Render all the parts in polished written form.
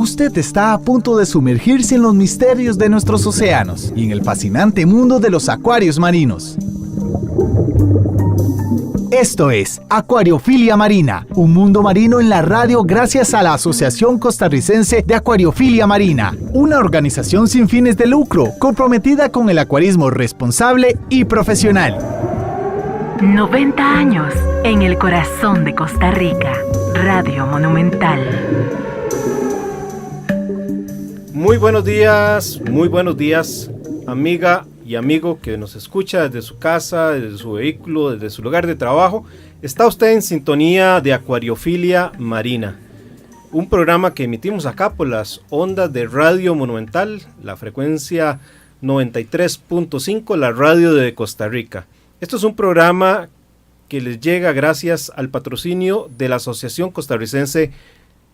Usted está a punto de sumergirse en los misterios de nuestros océanos y en el fascinante mundo de los acuarios marinos. Esto es Acuariofilia Marina, un mundo marino en la radio gracias a la Asociación Costarricense de Acuariofilia Marina, una organización sin fines de lucro comprometida con el acuarismo responsable y profesional. 90 años en el corazón de Costa Rica, Radio Monumental. Muy buenos días, amiga y amigo que nos escucha desde su casa, desde su vehículo, desde su lugar de trabajo. Está usted en sintonía de Acuariofilia Marina, un programa que emitimos acá por las ondas de Radio Monumental, la frecuencia 93.5, la radio de Costa Rica. Esto es un programa que les llega gracias al patrocinio de la Asociación Costarricense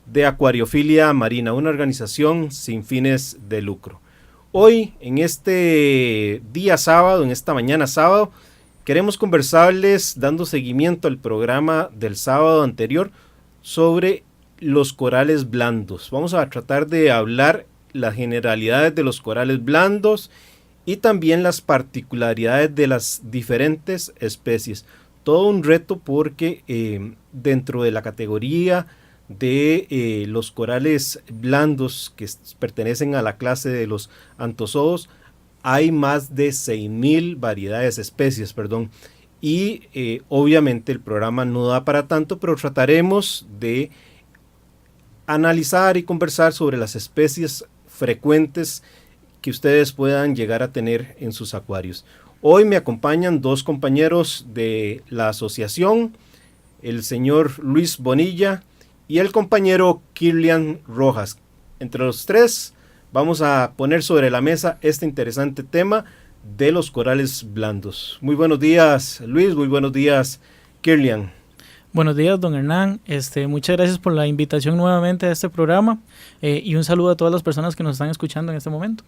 de Acuariofilia Marina, una organización sin fines de lucro. Hoy, en este día sábado, en esta mañana sábado, queremos conversarles, dando seguimiento al programa del sábado anterior, sobre los corales blandos. Vamos a tratar de hablar las generalidades de los corales blandos y también las particularidades de las diferentes especies. Todo un reto porque dentro de la categoría de los corales blandos que pertenecen a la clase de los anthozoos, hay más de 6,000 variedades, especies, y obviamente el programa no da para tanto, pero trataremos de analizar y conversar sobre las especies frecuentes que ustedes puedan llegar a tener en sus acuarios. Hoy me acompañan dos compañeros de la asociación, el señor Luis Bonilla y el compañero Kirlian Rojas. Entre los tres vamos a poner sobre la mesa este interesante tema de los corales blandos. Muy buenos días, Luis, muy buenos días, Kirlian. Buenos días, don Hernán. Muchas gracias por la invitación nuevamente a este programa y un saludo a todas las personas que nos están escuchando en este momento.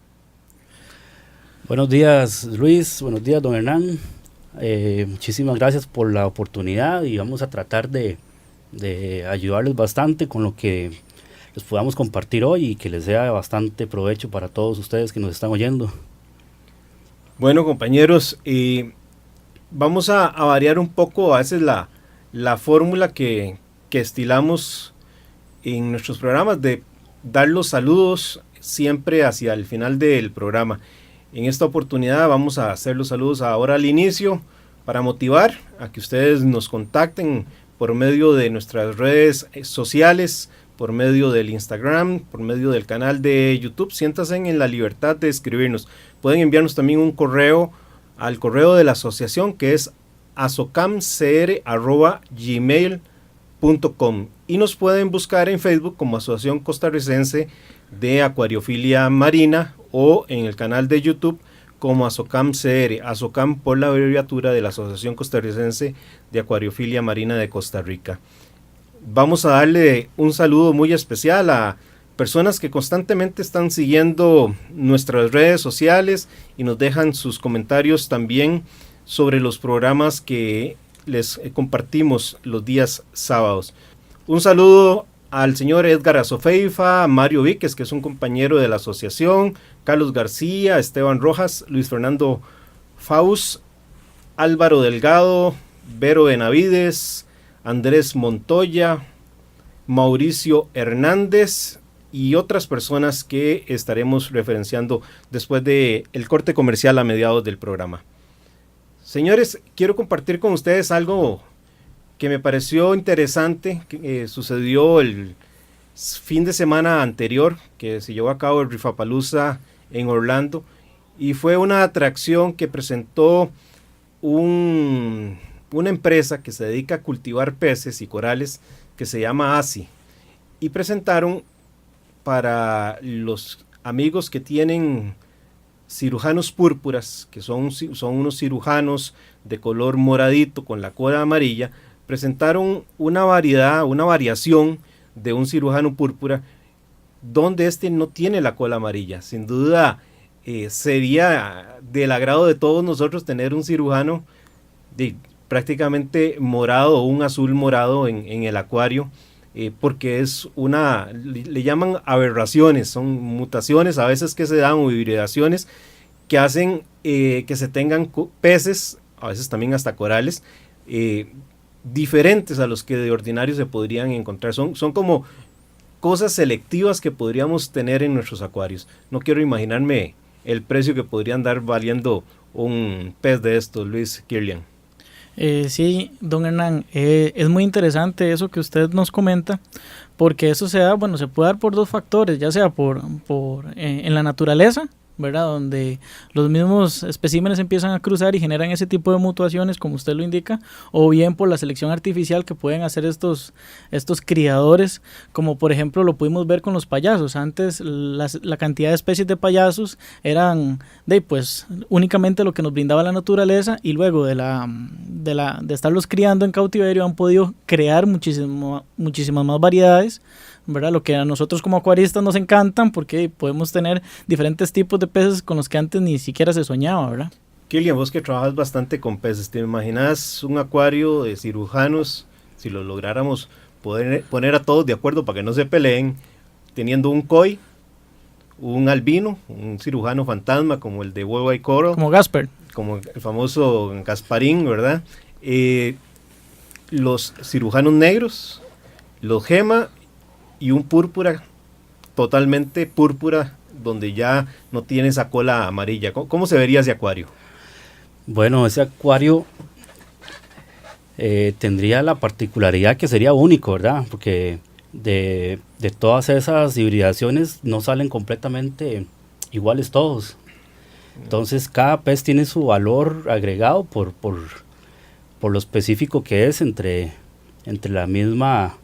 Buenos días, Luis. Buenos días, don Hernán. Muchísimas gracias por la oportunidad y vamos a tratar de ayudarles bastante con lo que les podamos compartir hoy y que les sea de bastante provecho para todos ustedes que nos están oyendo. Bueno, compañeros, vamos a variar un poco a veces la fórmula que estilamos en nuestros programas de dar los saludos siempre hacia el final del programa. En esta oportunidad vamos a hacer los saludos ahora al inicio para motivar a que ustedes nos contacten por medio de nuestras redes sociales, por medio del Instagram, por medio del canal de YouTube. Siéntanse en la libertad de escribirnos. Pueden enviarnos también un correo al correo de la asociación, que es asocamcr@gmail.com, y nos pueden buscar en Facebook como Asociación Costarricense de Acuariofilia Marina o en el canal de YouTube como ASOCAM-CR, ASOCAM por la abreviatura de la Asociación Costarricense de Acuariofilia Marina de Costa Rica. Vamos a darle un saludo muy especial a personas que constantemente están siguiendo nuestras redes sociales y nos dejan sus comentarios también sobre los programas que les compartimos los días sábados. Un saludo al señor Edgar Azofeifa, Mario Víquez, que es un compañero de la asociación, Carlos García, Esteban Rojas, Luis Fernando Faust, Álvaro Delgado, Vero Benavides, Andrés Montoya, Mauricio Hernández y otras personas que estaremos referenciando después del corte comercial a mediados del programa. Señores, quiero compartir con ustedes algo que me pareció interesante, que sucedió el fin de semana anterior, que se llevó a cabo el Rifapalooza en Orlando, y fue una atracción que presentó una empresa que se dedica a cultivar peces y corales, que se llama ASI, y presentaron para los amigos que tienen cirujanos púrpuras, que son unos cirujanos de color moradito con la cola amarilla, presentaron una variación de un cirujano púrpura donde no tiene la cola amarilla. Sin duda sería del agrado de todos nosotros tener un cirujano prácticamente morado o un azul morado en el acuario. porque es le llaman aberraciones, son mutaciones a veces que se dan o hibridaciones que hacen que se tengan peces, a veces también hasta corales, diferentes a los que de ordinario se podrían encontrar. Son como cosas selectivas que podríamos tener en nuestros acuarios. No quiero imaginarme el precio que podrían dar valiendo un pez de estos, Luis Kirlian. Sí, don Hernán, es muy interesante eso que usted nos comenta, porque eso se puede dar por dos factores, ya sea en la naturaleza, ¿verdad? Donde los mismos especímenes empiezan a cruzar y generan ese tipo de mutuaciones, como usted lo indica, o bien por la selección artificial que pueden hacer estos criadores, como por ejemplo lo pudimos ver con los payasos. Antes la cantidad de especies de payasos eran únicamente lo que nos brindaba la naturaleza, y luego de estarlos criando en cautiverio han podido crear muchísimas más variedades, ¿verdad? Lo que a nosotros como acuaristas nos encantan, porque podemos tener diferentes tipos de peces con los que antes ni siquiera se soñaba, ¿verdad? Kirlian, vos que trabajas bastante con peces, ¿te imaginas un acuario de cirujanos, si lo lográramos poner a todos de acuerdo para que no se peleen, teniendo un koi, un albino, un cirujano fantasma como el de Worldwide Coral, como Gasper, como el famoso Gasparín, ¿verdad? Los cirujanos negros, los gema y un púrpura, totalmente púrpura, donde ya no tiene esa cola amarilla. ¿Cómo se vería ese acuario? Bueno, ese acuario tendría la particularidad que sería único, ¿verdad? Porque de todas esas hibridaciones no salen completamente iguales todos. Entonces cada pez tiene su valor agregado por lo específico que es entre la misma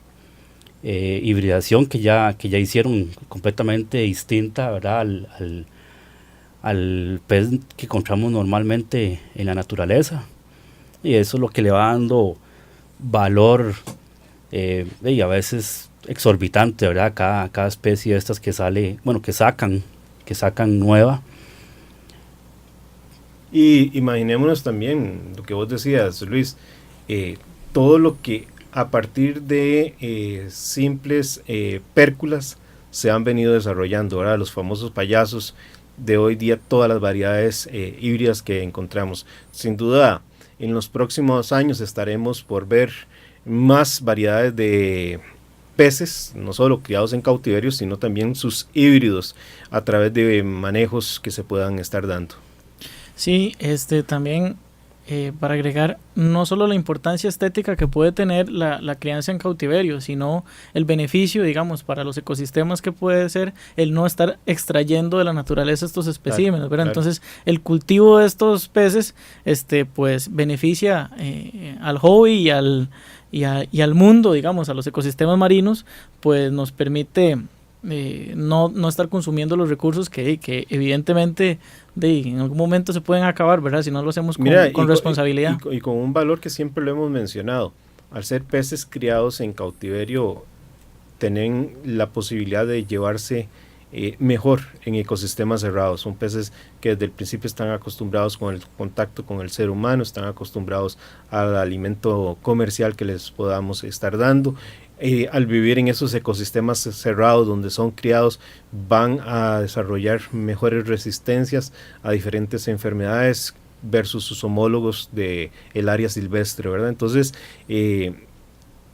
hibridación que ya hicieron completamente distinta, ¿verdad? al pez que encontramos normalmente en la naturaleza, y eso es lo que le va dando valor y a veces exorbitante, ¿verdad? Cada especie de estas que sacan nueva. Y imaginémonos también lo que vos decías, Luis, todo lo que a partir de simples pérculas se han venido desarrollando, ¿verdad? Los famosos payasos de hoy día, todas las variedades híbridas que encontramos. Sin duda, en los próximos años estaremos por ver más variedades de peces, no solo criados en cautiverio, sino también sus híbridos a través de manejos que se puedan estar dando. Sí, también para agregar no solo la importancia estética que puede tener la crianza en cautiverio, sino el beneficio, digamos, para los ecosistemas que puede ser el no estar extrayendo de la naturaleza estos especímenes, ¿verdad? Claro. Entonces, el cultivo de estos peces, pues beneficia al hobby y al mundo, digamos, a los ecosistemas marinos, pues nos permite no estar consumiendo los recursos que evidentemente en algún momento se pueden acabar, ¿verdad? Si no lo hacemos con responsabilidad. Y con un valor que siempre lo hemos mencionado. Al ser peces criados en cautiverio, tienen la posibilidad de llevarse mejor en ecosistemas cerrados. Son peces que desde el principio están acostumbrados con el contacto con el ser humano, están acostumbrados al alimento comercial que les podamos estar dando. Al vivir en esos ecosistemas cerrados donde son criados, van a desarrollar mejores resistencias a diferentes enfermedades versus sus homólogos del área silvestre, ¿verdad? Entonces,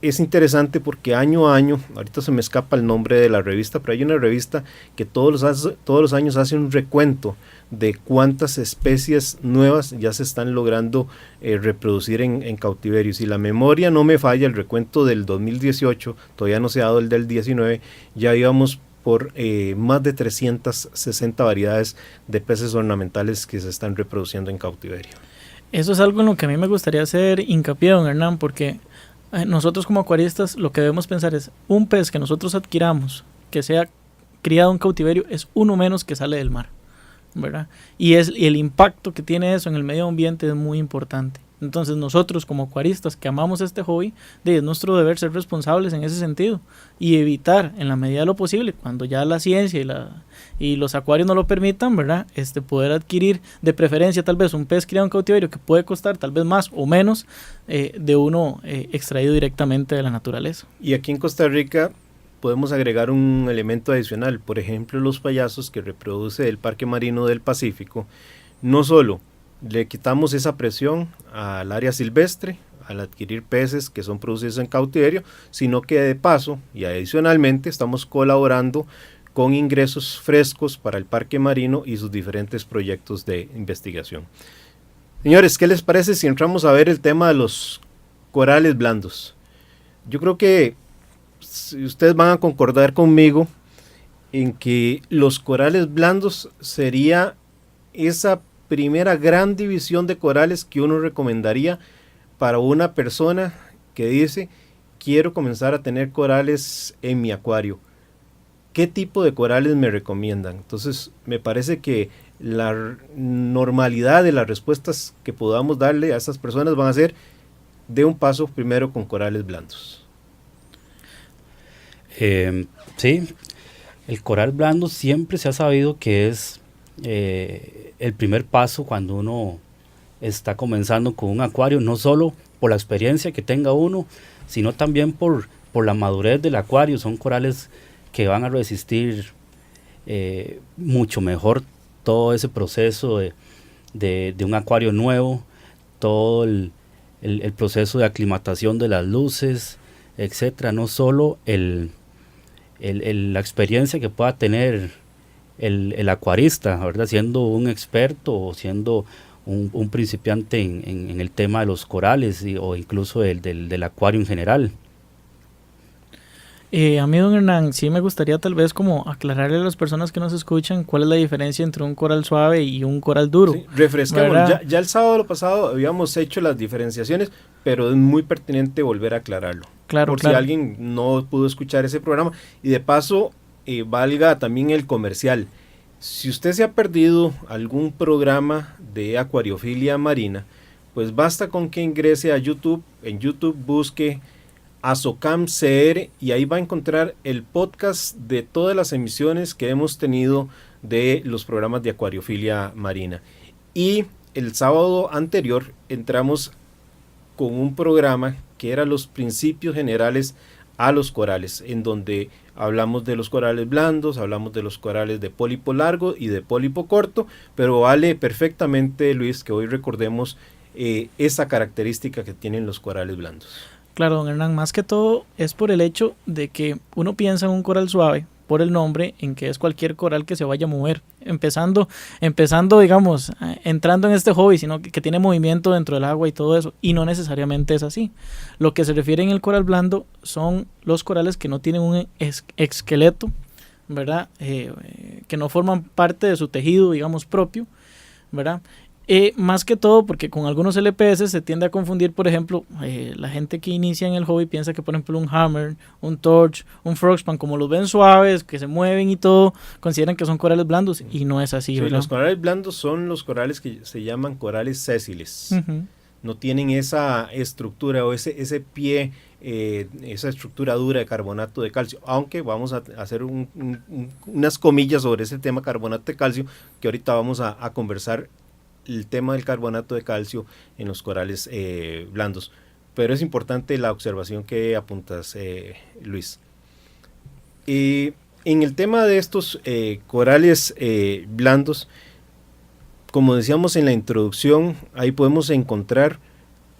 es interesante porque año a año, ahorita se me escapa el nombre de la revista, pero hay una revista que todos los años hace un recuento de cuántas especies nuevas ya se están logrando reproducir en cautiverio. Si la memoria no me falla, el recuento del 2018, todavía no se ha dado el del 19, ya íbamos por más de 360 variedades de peces ornamentales que se están reproduciendo en cautiverio. Eso es algo en lo que a mí me gustaría hacer hincapié, don Hernán, porque nosotros como acuaristas lo que debemos pensar es un pez que nosotros adquiramos que sea criado en cautiverio es uno menos que sale del mar, ¿verdad? Y el impacto que tiene eso en el medio ambiente es muy importante. Entonces nosotros como acuaristas que amamos este hobby, es nuestro deber ser responsables en ese sentido y evitar en la medida de lo posible, cuando ya la ciencia y los acuarios no lo permitan, ¿verdad? Poder adquirir de preferencia tal vez un pez criado en cautiverio que puede costar tal vez más o menos de uno extraído directamente de la naturaleza. Y aquí en Costa Rica podemos agregar un elemento adicional, por ejemplo los payasos que reproduce el Parque Marino del Pacífico, no solo le quitamos esa presión al área silvestre al adquirir peces que son producidos en cautiverio, sino que de paso y adicionalmente estamos colaborando con ingresos frescos para el Parque Marino y sus diferentes proyectos de investigación. Señores, ¿qué les parece si entramos a ver el tema de los corales blandos? Yo creo que si ustedes van a concordar conmigo en que los corales blandos sería esa primera gran división de corales que uno recomendaría para una persona que dice quiero comenzar a tener corales en mi acuario. ¿Qué tipo de corales me recomiendan? Entonces me parece que la normalidad de las respuestas que podamos darle a estas personas van a ser de un paso primero con corales blandos. Sí, el coral blando siempre se ha sabido que es el primer paso cuando uno está comenzando con un acuario, no solo por la experiencia que tenga uno, sino también por la madurez del acuario. Son corales que van a resistir mucho mejor todo ese proceso de un acuario nuevo, todo el proceso de aclimatación de las luces, etcétera. No solo la experiencia que pueda tener el acuarista, ¿verdad? Siendo un experto o siendo un principiante en el tema de los corales o incluso del acuario en general. A mí, don Hernán, sí me gustaría tal vez como aclararle a las personas que nos escuchan cuál es la diferencia entre un coral suave y un coral duro. Sí, refresquemos, ya el sábado pasado habíamos hecho las diferenciaciones, pero es muy pertinente volver a aclararlo. Claro, por si alguien no pudo escuchar ese programa. Y de paso, valga también el comercial. Si usted se ha perdido algún programa de acuariofilia marina, pues basta con que ingrese a YouTube. En YouTube busque ASOCAM CR y ahí va a encontrar el podcast de todas las emisiones que hemos tenido de los programas de acuariofilia marina. Y el sábado anterior entramos con un programa que era los principios generales a los corales, en donde hablamos de los corales blandos, hablamos de los corales de pólipo largo y de pólipo corto, pero vale perfectamente, Luis, que hoy recordemos esa característica que tienen los corales blandos. Claro, don Hernán, más que todo es por el hecho de que uno piensa en un coral suave por el nombre, en que es cualquier coral que se vaya a mover, empezando digamos, entrando en este hobby, sino que tiene movimiento dentro del agua y todo eso, y no necesariamente es así. Lo que se refiere en el coral blando son los corales que no tienen un esqueleto, ¿verdad? Que no forman parte de su tejido, digamos, propio, ¿verdad? Más que todo porque con algunos LPS se tiende a confundir, por ejemplo, la gente que inicia en el hobby piensa que por ejemplo un hammer, un torch, un frogspan, como los ven suaves, que se mueven y todo, consideran que son corales blandos y no es así. Sí, ¿verdad? los corales blandos son los corales que se llaman corales sésiles. Uh-huh. No tienen esa estructura o ese pie, esa estructura dura de carbonato de calcio, aunque vamos a hacer unas comillas sobre ese tema carbonato de calcio, que ahorita vamos a conversar el tema del carbonato de calcio en los corales blandos, pero es importante la observación que apuntas, Luis. En el tema de estos corales blandos, como decíamos en la introducción, ahí podemos encontrar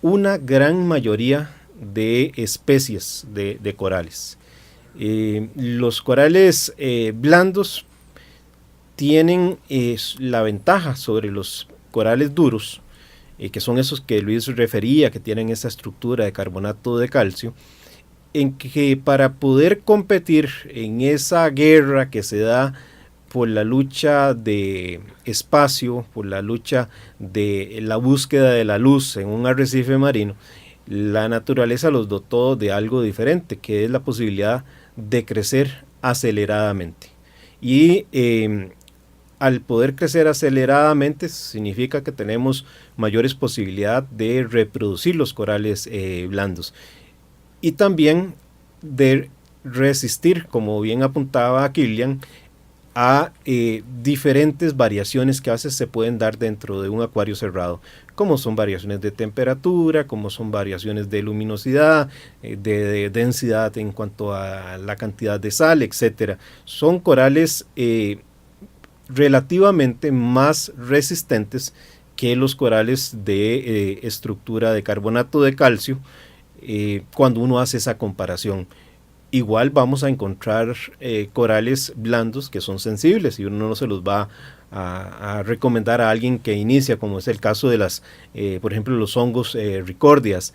una gran mayoría de especies de corales. Los corales blandos tienen la ventaja sobre los corales duros, que son esos que Luis refería, que tienen esa estructura de carbonato de calcio, en que para poder competir en esa guerra que se da por la lucha de espacio, por la lucha de la búsqueda de la luz en un arrecife marino, la naturaleza los dotó de algo diferente, que es la posibilidad de crecer aceleradamente. Y al poder crecer aceleradamente significa que tenemos mayores posibilidades de reproducir los corales blandos y también de resistir, como bien apuntaba Kilian, a diferentes variaciones que a veces se pueden dar dentro de un acuario cerrado, como son variaciones de temperatura, como son variaciones de luminosidad, de densidad en cuanto a la cantidad de sal, etcétera. Son corales relativamente más resistentes que los corales de estructura de carbonato de calcio cuando uno hace esa comparación. Igual vamos a encontrar corales blandos que son sensibles y uno no se los va a recomendar a alguien que inicia, como es el caso de por ejemplo, los hongos ricordias.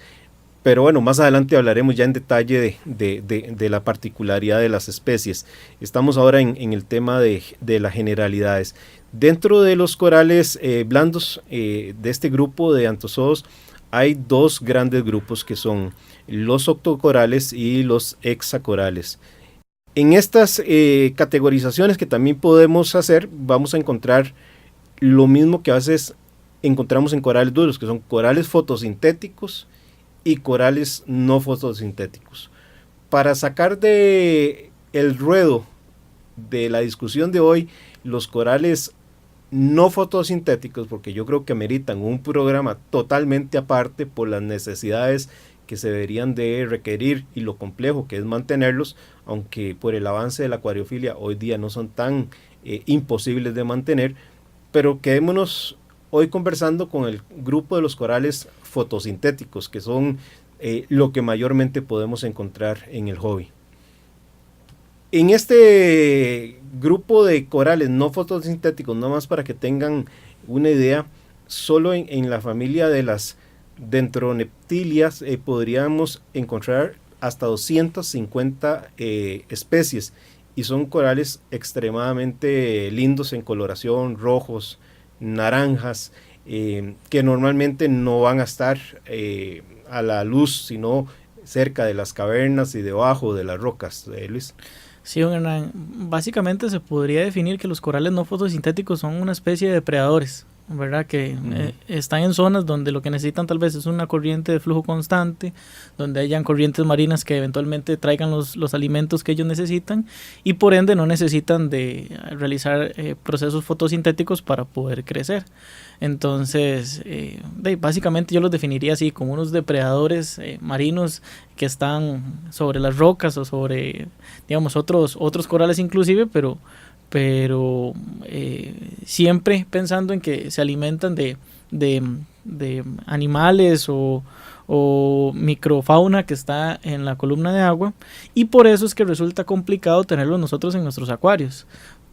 Pero bueno, más adelante hablaremos ya en detalle de la particularidad de las especies. Estamos ahora en el tema de las generalidades. Dentro de los corales blandos de este grupo de anthozoos hay dos grandes grupos que son los octocorales y los hexacorales. En estas categorizaciones que también podemos hacer, vamos a encontrar lo mismo que a veces encontramos en corales duros, que son corales fotosintéticos y corales no fotosintéticos. Para sacar de el ruedo de la discusión de hoy los corales no fotosintéticos, porque yo creo que meritan un programa totalmente aparte por las necesidades que se deberían de requerir y lo complejo que es mantenerlos, aunque por el avance de la acuariofilia hoy día no son tan imposibles de mantener, pero quedémonos hoy conversando con el grupo de los corales fotosintéticos, que son lo que mayormente podemos encontrar en el hobby. En este grupo de corales no fotosintéticos, no más para que tengan una idea, solo en la familia de las dendroneptilias podríamos encontrar hasta 250 especies y son corales extremadamente lindos en coloración, rojos, naranjas, que normalmente no van a estar a la luz, sino cerca de las cavernas y debajo de las rocas, Luis. Sí, don Hernán, básicamente se podría definir que los corales no fotosintéticos son una especie de depredadores, ¿verdad? Que están en zonas donde lo que necesitan tal vez es una corriente de flujo constante, donde hayan corrientes marinas que eventualmente traigan los alimentos que ellos necesitan y por ende no necesitan de realizar procesos fotosintéticos para poder crecer. Entonces, básicamente yo los definiría así, como unos depredadores marinos que están sobre las rocas o sobre, digamos, otros corales inclusive, pero siempre pensando en que se alimentan de animales o microfauna que está en la columna de agua, y por eso es que resulta complicado tenerlos nosotros en nuestros acuarios.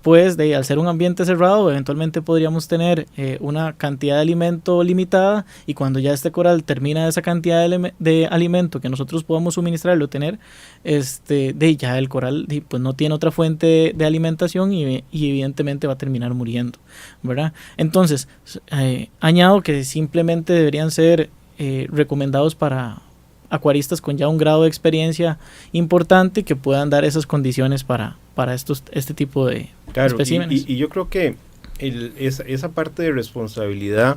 Pues al ser un ambiente cerrado, eventualmente podríamos tener una cantidad de alimento limitada, y cuando ya este coral termina esa cantidad de alimento que nosotros podamos suministrarle o tener, ya el coral pues no tiene otra fuente de alimentación y evidentemente va a terminar muriendo, ¿verdad? Entonces, añado que simplemente deberían ser recomendados para acuaristas con ya un grado de experiencia importante que puedan dar esas condiciones para este tipo de especímenes. Y yo creo que esa parte de responsabilidad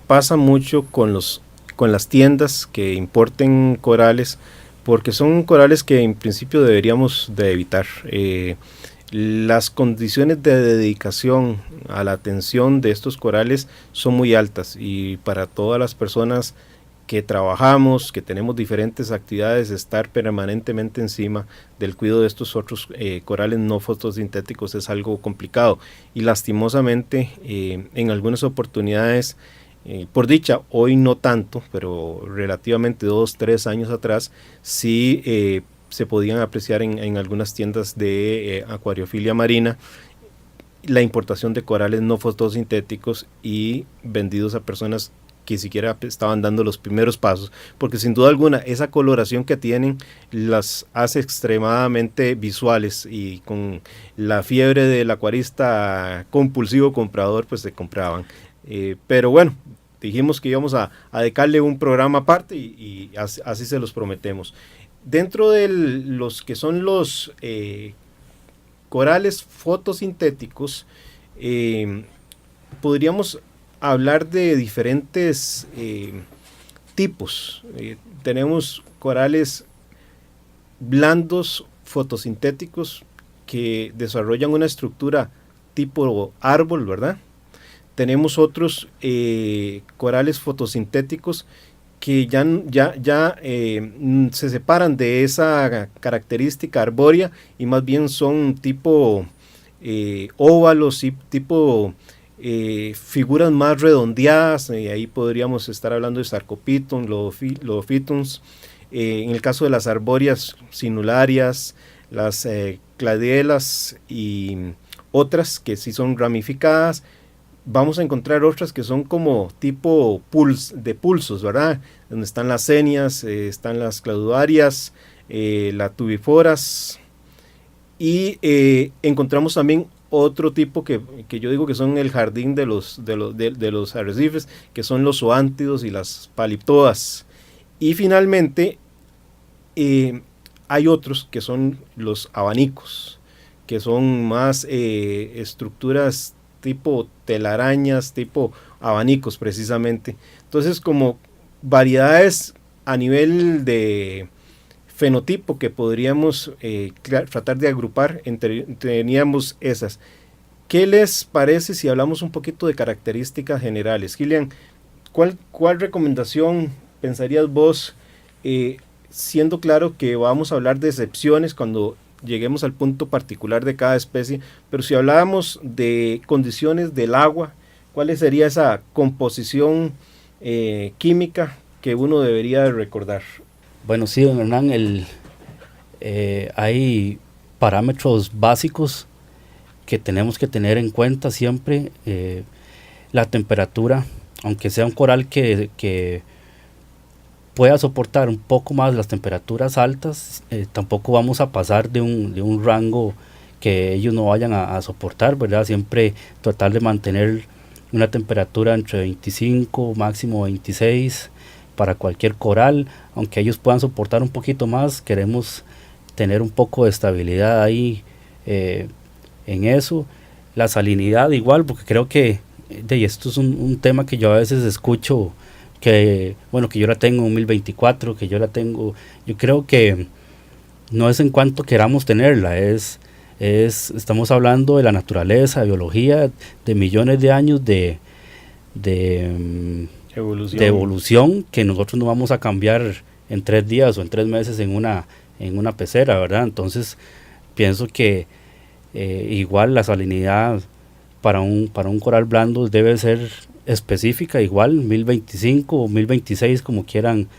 pasa mucho con las tiendas que importen corales, porque son corales que en principio deberíamos de evitar. Las condiciones de dedicación a la atención de estos corales son muy altas, y para todas las personas que trabajamos, que tenemos diferentes actividades, estar permanentemente encima del cuidado de estos otros corales no fotosintéticos es algo complicado, y lastimosamente en algunas oportunidades, por dicha hoy no tanto, pero relativamente 2-3 años atrás sí se podían apreciar en algunas tiendas de acuariofilia marina la importación de corales no fotosintéticos y vendidos a personas que siquiera estaban dando los primeros pasos, porque sin duda alguna esa coloración que tienen las hace extremadamente visuales, y con la fiebre del acuarista compulsivo comprador pues se compraban. Pero bueno, dijimos que íbamos a dedicarle un programa aparte y así se los prometemos. Dentro de los que son los corales fotosintéticos, podríamos hablar de diferentes tipos. Tenemos corales blandos fotosintéticos que desarrollan una estructura tipo árbol, ¿verdad? Tenemos otros corales fotosintéticos que ya se separan de esa característica arbórea y más bien son tipo óvalos y tipo figuras más redondeadas. Ahí podríamos estar hablando de Sarcophyton, Lodophytums. En el caso de las arbóreas sinularias, las cladelas y otras que sí son ramificadas, vamos a encontrar otras que son como tipo de pulsos, ¿verdad? Donde están las cenias, están las claudarias, las tubiforas, y encontramos también otro tipo que yo digo que son el jardín de los arrecifes, que son los zoántidos y las paliptoas. Y finalmente hay otros que son los abanicos, que son más estructuras tipo telarañas, tipo abanicos precisamente. Entonces, como variedades a nivel de fenotipo que podríamos tratar de agrupar, teníamos esas. ¿Qué les parece si hablamos un poquito de características generales? Gillian, ¿cuál recomendación pensarías vos, siendo claro que vamos a hablar de excepciones cuando lleguemos al punto particular de cada especie, pero si hablábamos de condiciones del agua, ¿cuál sería esa composición química que uno debería recordar? Bueno, sí, don Hernán, hay parámetros básicos que tenemos que tener en cuenta siempre. La temperatura, aunque sea un coral que pueda soportar un poco más las temperaturas altas, tampoco vamos a pasar de un rango que ellos no vayan a soportar, ¿verdad? Siempre tratar de mantener una temperatura entre 25, máximo 26 para cualquier coral. Aunque ellos puedan soportar un poquito más, queremos tener un poco de estabilidad ahí en eso. La salinidad igual, porque creo que esto es un tema que yo a veces escucho, que yo la tengo en 1024, que yo la tengo. Yo creo que no es en cuanto queramos tenerla, estamos hablando de la naturaleza, de biología, de millones de años de evolución, que nosotros no vamos a cambiar en 3 días o en 3 meses en una pecera, ¿verdad? Entonces pienso que igual la salinidad para un coral blando debe ser específica, igual 1025 o 1026, como quieran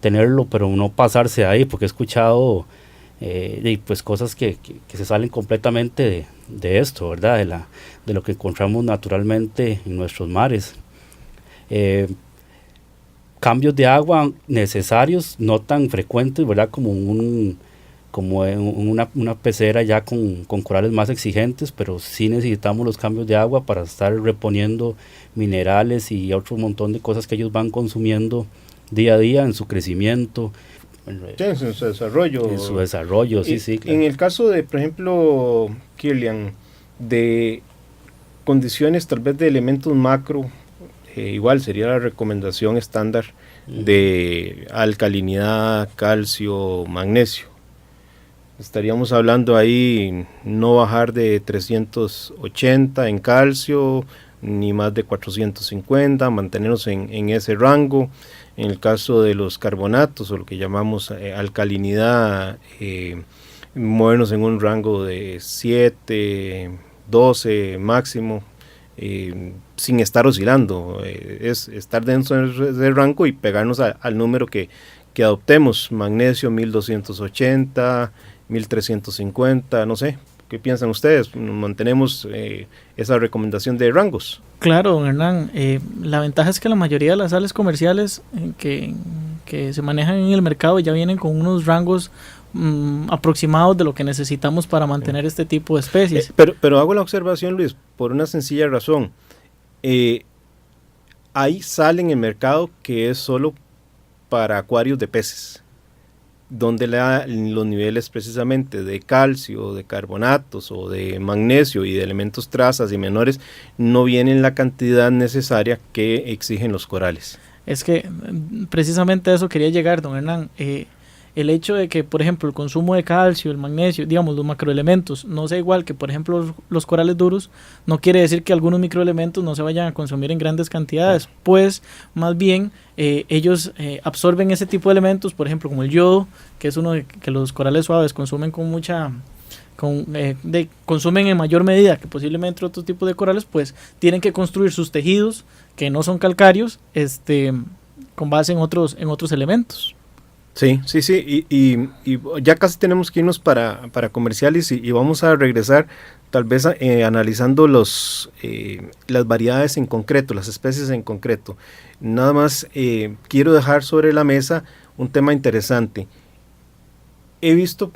tenerlo, pero no pasarse ahí, porque he escuchado pues cosas que se salen completamente de esto, ¿verdad? De lo que encontramos naturalmente en nuestros mares. Cambios de agua necesarios, no tan frecuentes, ¿verdad? Como una pecera ya con corales más exigentes, pero sí necesitamos los cambios de agua para estar reponiendo minerales y otro montón de cosas que ellos van consumiendo día a día en su crecimiento. Sí, en su desarrollo. En su desarrollo, sí, claro. En el caso de, por ejemplo, Kirlian, de condiciones tal vez de elementos macro, igual sería la recomendación estándar de alcalinidad, calcio, magnesio. Estaríamos hablando ahí no bajar de 380 en calcio, ni más de 450, mantenernos en ese rango. En el caso de los carbonatos, o lo que llamamos alcalinidad, movernos en un rango de 7, 12 máximo, sin estar oscilando, es estar dentro de ese rango y pegarnos al número que adoptemos. Magnesio 1280, 1350, no sé, ¿qué piensan ustedes? ¿Mantenemos esa recomendación de rangos? Claro, don Hernán, la ventaja es que la mayoría de las sales comerciales que se manejan en el mercado ya vienen con unos rangos aproximados de lo que necesitamos para mantener este tipo de especies. Pero hago la observación, Luis, por una sencilla razón. Hay sal en el mercado que es solo para acuarios de peces. donde los niveles precisamente de calcio, de carbonatos o de magnesio y de elementos trazas y menores no vienen la cantidad necesaria que exigen los corales. Es que precisamente a eso quería llegar, don Hernán. El hecho de que, por ejemplo, el consumo de calcio, el magnesio, digamos, los macroelementos, no sea igual que, por ejemplo, los corales duros, no quiere decir que algunos microelementos no se vayan a consumir en grandes cantidades, pues más bien ellos absorben ese tipo de elementos, por ejemplo, como el yodo, que es uno que los corales suaves consumen con mucha... consumen en mayor medida que posiblemente otros tipos de corales, pues tienen que construir sus tejidos que no son calcáreos, con base en otros elementos. Sí, y ya casi tenemos que irnos para comerciales y vamos a regresar tal vez analizando las variedades en concreto, las especies en concreto. Nada más quiero dejar sobre la mesa un tema interesante. He visto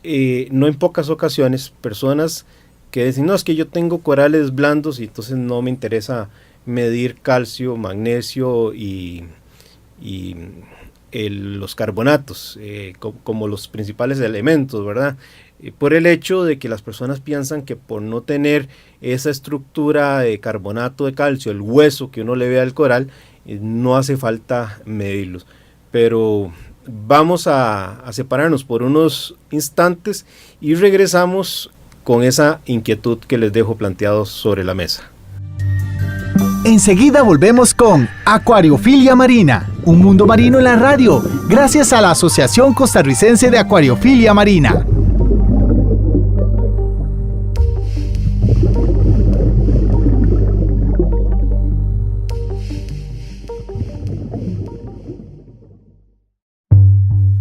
no en pocas ocasiones personas que dicen, no, es que yo tengo corales blandos y entonces no me interesa medir calcio, magnesio y los carbonatos como los principales elementos, ¿verdad? Por el hecho de que las personas piensan que por no tener esa estructura de carbonato de calcio, el hueso que uno le ve al coral, no hace falta medirlos. Pero vamos a separarnos por unos instantes y regresamos con esa inquietud que les dejo planteados sobre la mesa. Enseguida volvemos con Acuariofilia Marina, un mundo marino en la radio, gracias a la Asociación Costarricense de Acuariofilia Marina.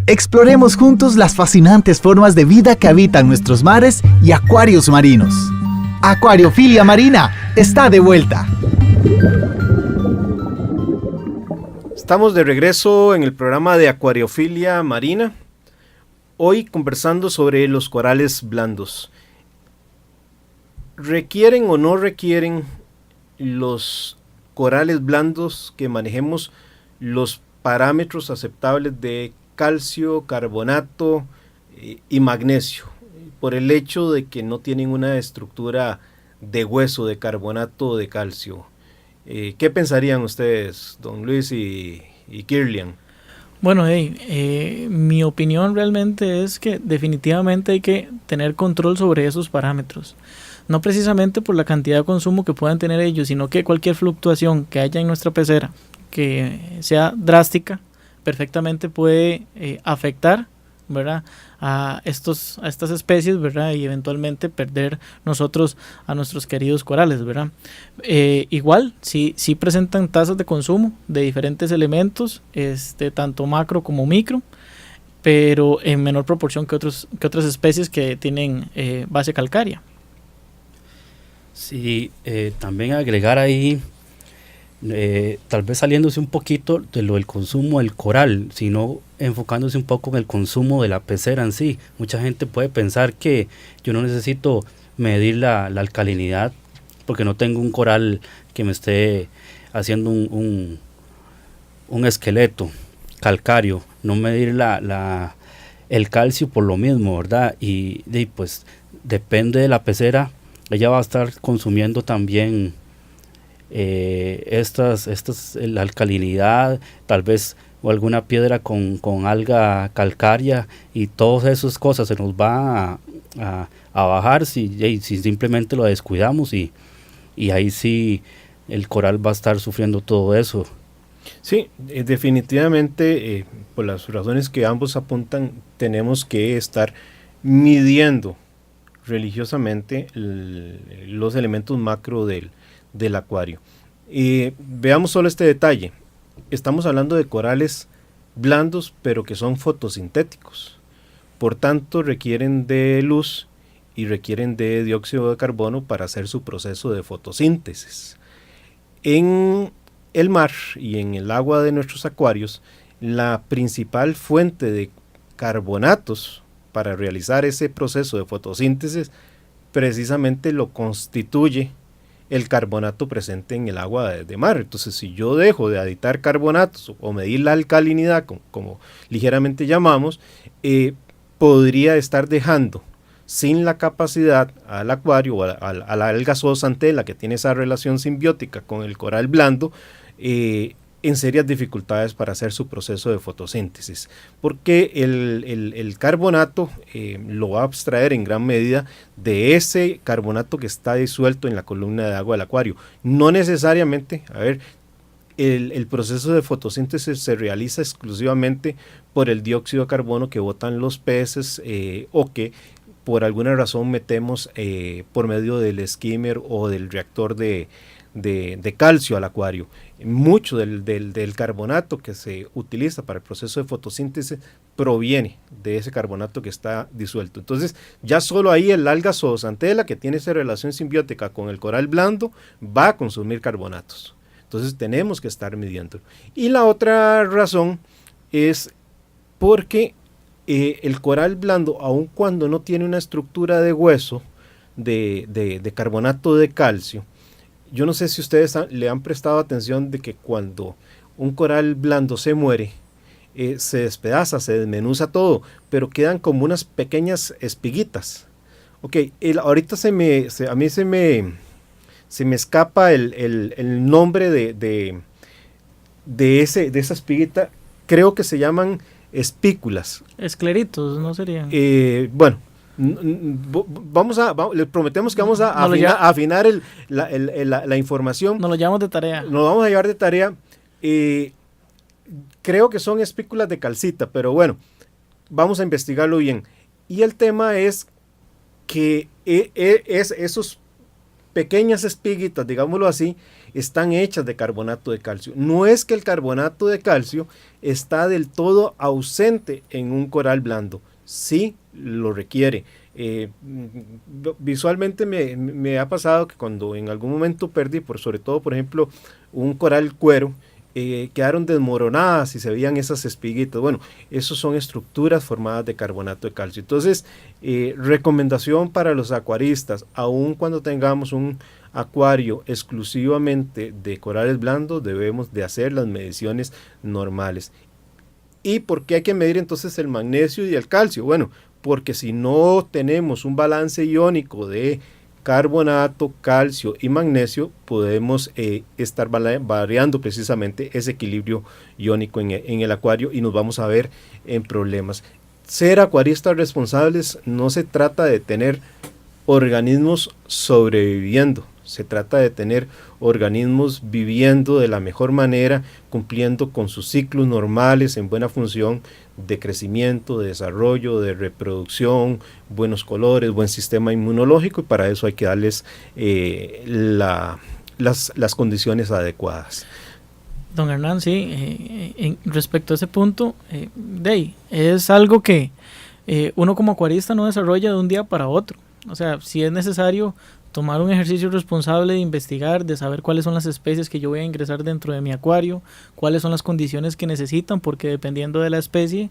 Exploremos juntos las fascinantes formas de vida que habitan nuestros mares y acuarios marinos. Acuariofilia Marina está de vuelta. Estamos de regreso en el programa de Acuariofilia Marina, hoy conversando sobre los corales blandos. ¿Requieren o no requieren los corales blandos que manejemos los parámetros aceptables de calcio, carbonato y magnesio, por el hecho de que no tienen una estructura de hueso, de carbonato o de calcio? ¿Qué pensarían ustedes, don Luis y Kirlian? Bueno, mi opinión realmente es que definitivamente hay que tener control sobre esos parámetros. No precisamente por la cantidad de consumo que puedan tener ellos, sino que cualquier fluctuación que haya en nuestra pecera, que sea drástica, perfectamente puede afectar, ¿verdad?, a estas especies, ¿verdad?, y eventualmente perder nosotros a nuestros queridos corales, ¿verdad? Igual, sí presentan tasas de consumo de diferentes elementos, tanto macro como micro, pero en menor proporción que otras especies que tienen base calcárea. Sí, también agregar ahí, tal vez saliéndose un poquito de lo del consumo del coral, sino enfocándose un poco en el consumo de la pecera en sí. Mucha gente puede pensar que yo no necesito medir la alcalinidad porque no tengo un coral que me esté haciendo un esqueleto calcáreo, no medir el calcio por lo mismo, ¿verdad? Y pues depende de la pecera, ella va a estar consumiendo también la alcalinidad, tal vez o alguna piedra con alga calcárea, y todas esas cosas se nos va a bajar si simplemente lo descuidamos, y ahí sí el coral va a estar sufriendo todo eso. Sí, definitivamente por las razones que ambos apuntan, tenemos que estar midiendo religiosamente los elementos macro del acuario. Veamos solo este detalle. Estamos hablando de corales blandos, pero que son fotosintéticos. Por tanto, requieren de luz y requieren de dióxido de carbono para hacer su proceso de fotosíntesis. En el mar y en el agua de nuestros acuarios, la principal fuente de carbonatos para realizar ese proceso de fotosíntesis precisamente lo constituye el carbonato presente en el agua de mar. Entonces, si yo dejo de aditar carbonatos o medir la alcalinidad, como ligeramente llamamos, podría estar dejando sin la capacidad al acuario o a la alga zoozantela, que tiene esa relación simbiótica con el coral blando, en serias dificultades para hacer su proceso de fotosíntesis, porque el carbonato lo va a abstraer en gran medida de ese carbonato que está disuelto en la columna de agua del acuario. No necesariamente, el proceso de fotosíntesis se realiza exclusivamente por el dióxido de carbono que botan los peces o que por alguna razón metemos por medio del skimmer o del reactor de calcio al acuario. Mucho del carbonato que se utiliza para el proceso de fotosíntesis proviene de ese carbonato que está disuelto. Entonces, ya solo ahí el alga zoozantela, que tiene esa relación simbiótica con el coral blando, va a consumir carbonatos. Entonces, tenemos que estar midiendo. Y la otra razón es porque el coral blando, aun cuando no tiene una estructura de hueso de carbonato de calcio, yo no sé si ustedes le han prestado atención de que cuando un coral blando se muere, se despedaza, se desmenuza todo, pero quedan como unas pequeñas espiguitas. Ok, ahorita a mí se me escapa el nombre de esa espiguita. Creo que se llaman espículas. Escleritos, ¿no serían? Bueno, les prometemos que vamos a afinar la información. Nos lo llevamos de tarea. Nos lo vamos a llevar de tarea. Creo que son espículas de calcita, pero bueno, vamos a investigarlo bien. Y el tema es que esos pequeñas espiguitas, digámoslo así, están hechas de carbonato de calcio. No es que el carbonato de calcio está del todo ausente en un coral blando. Sí lo requiere. Visualmente me ha pasado que cuando en algún momento perdí, sobre todo, por ejemplo, un coral cuero, quedaron desmoronadas y se veían esas espiguitas. Bueno, esos son estructuras formadas de carbonato de calcio. Entonces, recomendación para los acuaristas: aun cuando tengamos un acuario exclusivamente de corales blandos, debemos de hacer las mediciones normales. ¿Y por qué hay que medir entonces el magnesio y el calcio? Bueno, porque si no tenemos un balance iónico de carbonato, calcio y magnesio, podemos estar variando precisamente ese equilibrio iónico en el acuario y nos vamos a ver en problemas. Ser acuaristas responsables no se trata de tener organismos sobreviviendo, se trata de tener organismos viviendo de la mejor manera, cumpliendo con sus ciclos normales en buena función de crecimiento, de desarrollo, de reproducción, buenos colores, buen sistema inmunológico, y para eso hay que darles las condiciones adecuadas. Don Hernán, sí, respecto a ese punto, es algo que uno como acuarista no desarrolla de un día para otro. O sea, si es necesario tomar un ejercicio responsable de investigar, de saber cuáles son las especies que yo voy a ingresar dentro de mi acuario, cuáles son las condiciones que necesitan, porque dependiendo de la especie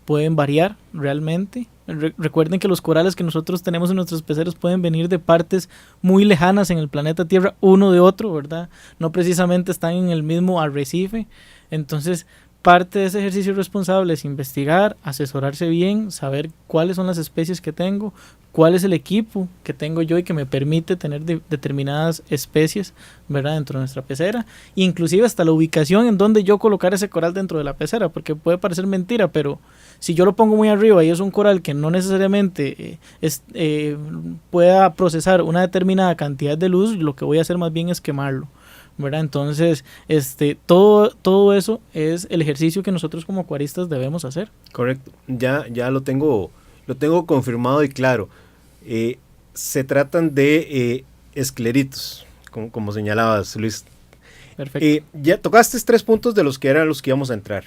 pueden variar realmente. Recuerden que los corales que nosotros tenemos en nuestros peceros pueden venir de partes muy lejanas en el planeta Tierra, uno de otro, ¿verdad? No precisamente están en el mismo arrecife. Entonces, parte de ese ejercicio responsable es investigar, asesorarse bien, saber cuáles son las especies que tengo, cuál es el equipo que tengo yo y que me permite tener determinadas especies, ¿verdad?, dentro de nuestra pecera, inclusive hasta la ubicación en donde yo colocar ese coral dentro de la pecera, porque puede parecer mentira, pero si yo lo pongo muy arriba y es un coral que no necesariamente pueda procesar una determinada cantidad de luz, lo que voy a hacer más bien es quemarlo, ¿verdad? Entonces, todo eso es el ejercicio que nosotros como acuaristas debemos hacer. Correcto, ya lo tengo confirmado y claro. Se tratan de escleritos, como señalabas, Luis. Perfecto. Ya tocaste 3 puntos de los que eran los que íbamos a entrar: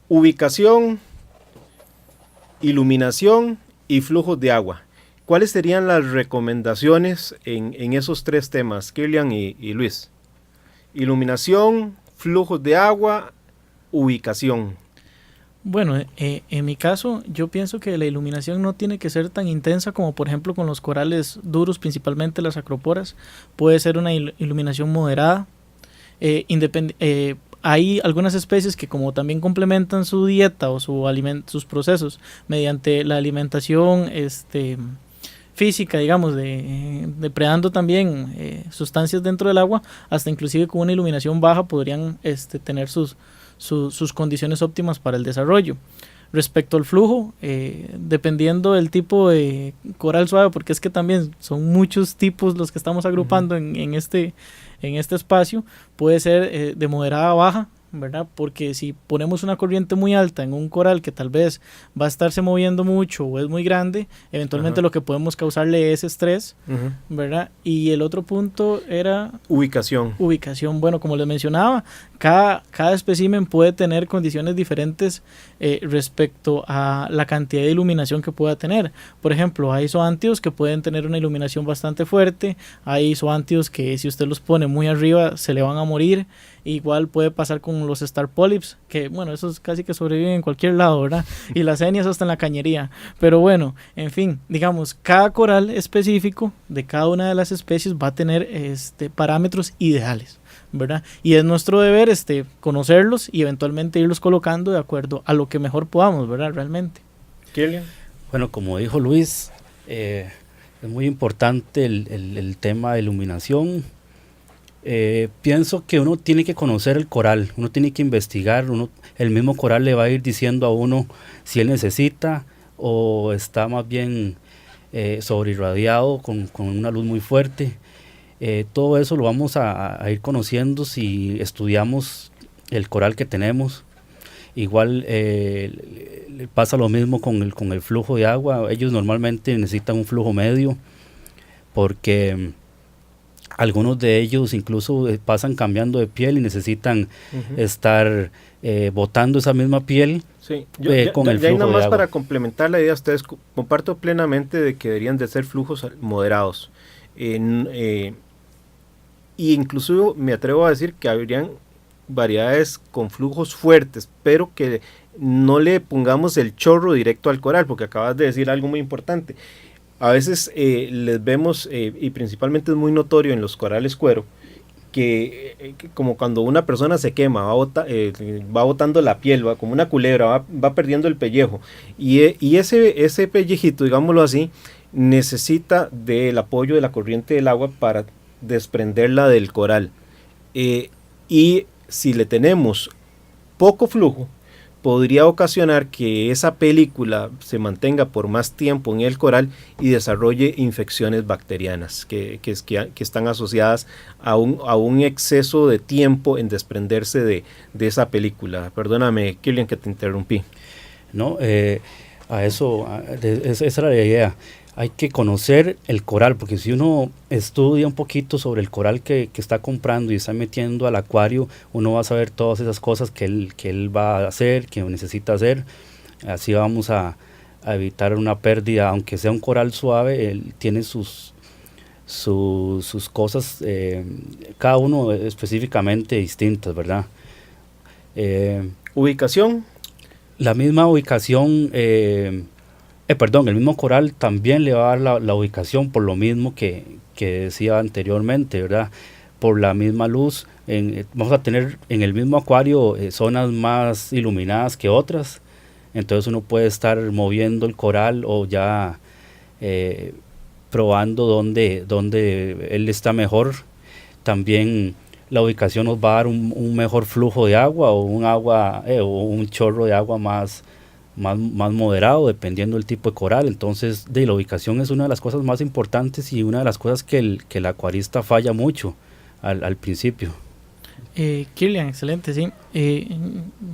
ubicación, iluminación y flujos de agua. ¿Cuáles serían las recomendaciones en esos 3 temas, Kirlian y Luis? Iluminación, flujos de agua, ubicación. Bueno, en mi caso, yo pienso que la iluminación no tiene que ser tan intensa como por ejemplo con los corales duros, principalmente las acroporas. Puede ser una iluminación moderada. Hay algunas especies que como también complementan su dieta o sus procesos mediante la alimentación física, digamos, depredando también sustancias dentro del agua, hasta inclusive con una iluminación baja podrían tener sus condiciones óptimas para el desarrollo. Respecto al flujo, dependiendo del tipo de coral suave, porque es que también son muchos tipos los que estamos agrupando en este espacio, puede ser de moderada a baja, ¿verdad? Porque si ponemos una corriente muy alta en un coral que tal vez va a estarse moviendo mucho o es muy grande, eventualmente lo que podemos causarle es estrés, ¿verdad? Y el otro punto era... Ubicación. Bueno, como les mencionaba, cada espécimen puede tener condiciones diferentes respecto a la cantidad de iluminación que pueda tener. Por ejemplo, hay zoantios que pueden tener una iluminación bastante fuerte, hay zoantios que si usted los pone muy arriba se le van a morir. Igual puede pasar con los star polyps, que bueno, esos casi que sobreviven en cualquier lado, ¿verdad? Y las enias hasta en la cañería. Pero bueno, en fin, digamos, cada coral específico de cada una de las especies va a tener parámetros ideales, ¿verdad? Y es nuestro deber conocerlos y eventualmente irlos colocando de acuerdo a lo que mejor podamos, ¿verdad? Realmente. Kilian. Bueno, como dijo Luis, es muy importante el tema de iluminación. Pienso que uno tiene que conocer el coral, uno tiene que investigar, el mismo coral le va a ir diciendo a uno si él necesita o está más bien sobreirradiado con una luz muy fuerte. Todo eso lo vamos a ir conociendo si estudiamos el coral que tenemos. Igual pasa lo mismo con el flujo de agua. Ellos normalmente necesitan un flujo medio porque algunos de ellos incluso pasan cambiando de piel y necesitan estar botando esa misma piel. Sí, con el flujo nada más de agua. para complementar la idea, ustedes comparto plenamente de que deberían de ser flujos moderados. Y incluso me atrevo a decir que habrían variedades con flujos fuertes, pero que no le pongamos el chorro directo al coral, porque acabas de decir algo muy importante. A veces les vemos, y principalmente es muy notorio en los corales cuero, que como cuando una persona se quema, va botando la piel, va como una culebra, va perdiendo el pellejo. Y ese pellejito, digámoslo así, necesita del apoyo de la corriente del agua para desprenderla del coral. Y si le tenemos poco flujo, podría ocasionar que esa película se mantenga por más tiempo en el coral y desarrolle infecciones bacterianas que están asociadas a un exceso de tiempo en desprenderse de esa película. Perdóname, Kilian, que te interrumpí. No, esa era la idea. Hay que conocer el coral, porque si uno estudia un poquito sobre el coral que está comprando y está metiendo al acuario, uno va a saber todas esas cosas que él va a hacer, que necesita hacer. Así vamos a evitar una pérdida, aunque sea un coral suave, él tiene sus cosas, cada uno específicamente distintas, ¿verdad? ¿Ubicación? La misma ubicación... el mismo coral también le va a dar la ubicación por lo mismo que decía anteriormente, ¿verdad? Por la misma luz, vamos a tener en el mismo acuario zonas más iluminadas que otras, entonces uno puede estar moviendo el coral o ya probando dónde él está mejor. También la ubicación nos va a dar un mejor flujo de agua o un chorro de agua más moderado, dependiendo del tipo de coral. Entonces, la ubicación es una de las cosas más importantes y una de las cosas que el acuarista falla mucho al principio. Kilian, excelente, sí.